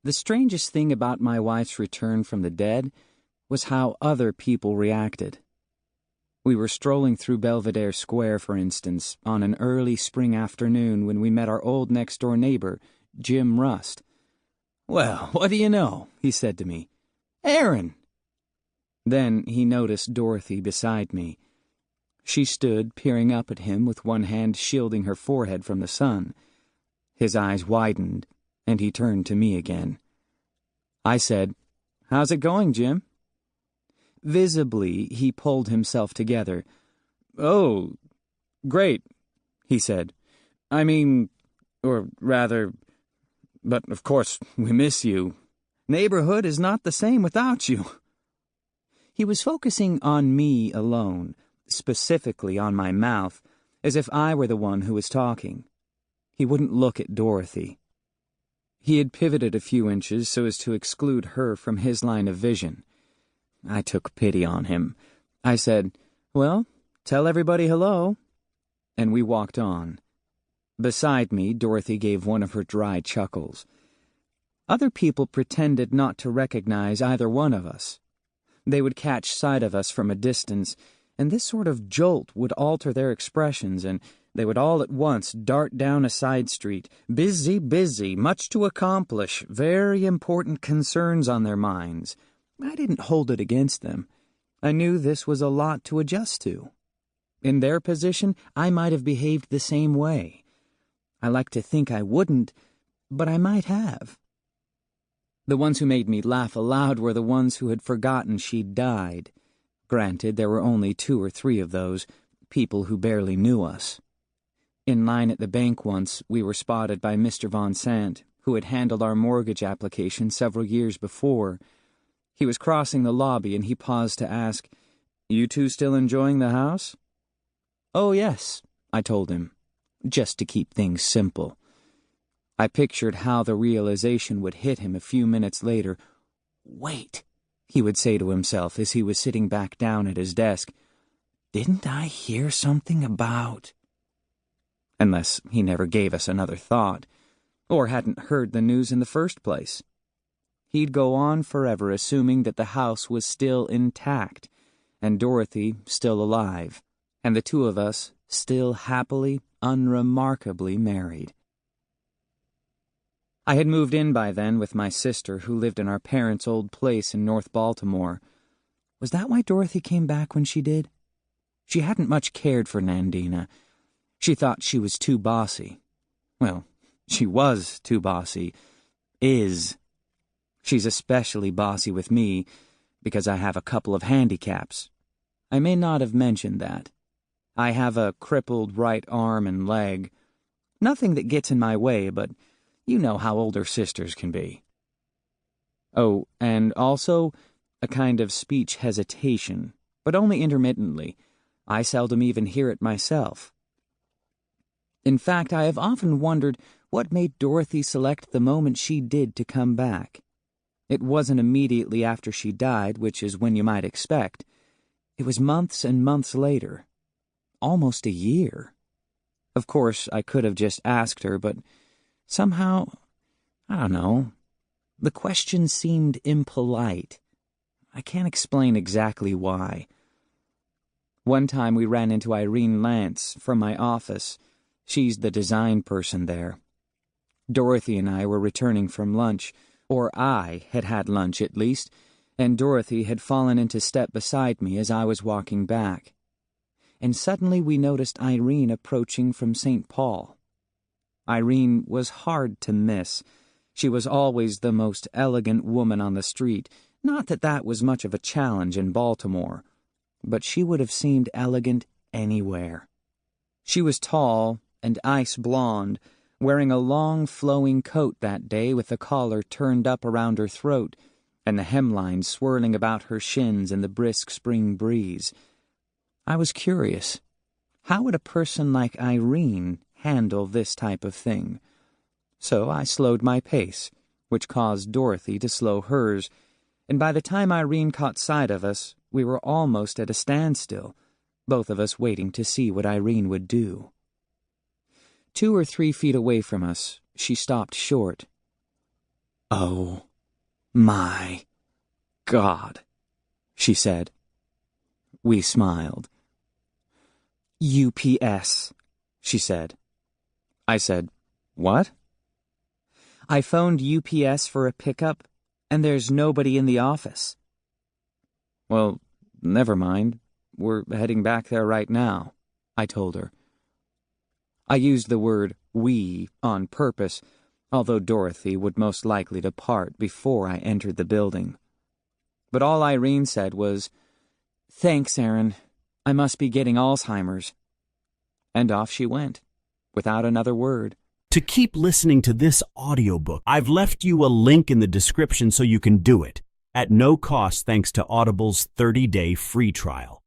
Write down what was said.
The strangest thing about my wife's return from the dead was how other people reacted. We were strolling through Belvedere Square, for instance, on an early spring afternoon when we met our old next-door neighbor, Jim Rust. "Well, what do you know?" he said to me. "Aaron!" Then he noticed Dorothy beside me. She stood peering up at him with one hand shielding her forehead from the sun. His eyes widened, and he turned to me again. I said, "How's it going, Jim?" Visibly, he pulled himself together. "Oh, great," he said. "I mean, or rather, but of course we miss you. Neighborhood is not the same without you." He was focusing on me alone, specifically on my mouth, as if I were the one who was talking. He wouldn't look at Dorothy. He had pivoted a few inches so as to exclude her from his line of vision. I took pity on him. I said, "Well, tell everybody hello." And we walked on. Beside me, Dorothy gave one of her dry chuckles. Other people pretended not to recognize either one of us. They would catch sight of us from a distance, and this sort of jolt would alter their expressions, and they would all at once dart down a side street, busy, much to accomplish, very important concerns on their minds. I didn't hold it against them. I knew this was a lot to adjust to. In their position, I might have behaved the same way. I like to think I wouldn't, but I might have. The ones who made me laugh aloud were the ones who had forgotten she'd died. Granted, there were only 2 or 3 of those, people who barely knew us. In line at the bank once, we were spotted by Mr. Von Sant, who had handled our mortgage application several years before. He was crossing the lobby and he paused to ask, "You two still enjoying the house?" "Oh, yes," I told him, just to keep things simple. I pictured how the realization would hit him a few minutes later. "Wait," he would say to himself as he was sitting back down at his desk. "Didn't I hear something about—" Unless he never gave us another thought, or hadn't heard the news in the first place. He'd go on forever assuming that the house was still intact, and Dorothy still alive, and the 2 of us still happily, unremarkably married. I had moved in by then with my sister, who lived in our parents' old place in North Baltimore. Was that why Dorothy came back when she did? She hadn't much cared for Nandina. She thought she was too bossy. Well, she was too bossy. Is. She's especially bossy with me, because I have a couple of handicaps. I may not have mentioned that. I have a crippled right arm and leg. Nothing that gets in my way, but you know how older sisters can be. Oh, and also a kind of speech hesitation, but only intermittently. I seldom even hear it myself. In fact, I have often wondered what made Dorothy select the moment she did to come back. It wasn't immediately after she died, which is when you might expect. It was months and months later. Almost a year. Of course, I could have just asked her, but somehow, I don't know, the question seemed impolite. I can't explain exactly why. One time we ran into Irene Lance from my office. She's the design person there. Dorothy and I were returning from lunch, or I had had lunch at least, and Dorothy had fallen into step beside me as I was walking back. And suddenly we noticed Irene approaching from St. Paul. Irene was hard to miss. She was always the most elegant woman on the street. Not that that was much of a challenge in Baltimore, but she would have seemed elegant anywhere. She was tall and ice blonde, wearing a long flowing coat that day with the collar turned up around her throat and the hemline swirling about her shins in the brisk spring breeze. I was curious. How would a person like Irene handle this type of thing? So I slowed my pace, which caused Dorothy to slow hers, and by the time Irene caught sight of us, we were almost at a standstill, both of us waiting to see what Irene would do. 2 or 3 feet away from us, she stopped short. "Oh, my God," she said. We smiled. "UPS," she said. I said, "What?" "I phoned UPS for a pickup, and there's nobody in the office." "Well, never mind. We're heading back there right now," I told her. I used the word "we" on purpose, although Dorothy would most likely depart before I entered the building. But all Irene said was, "Thanks, Aaron. I must be getting Alzheimer's." And off she went, without another word. To keep listening to this audiobook, I've left you a link in the description so you can do it, at no cost thanks to Audible's 30-day free trial.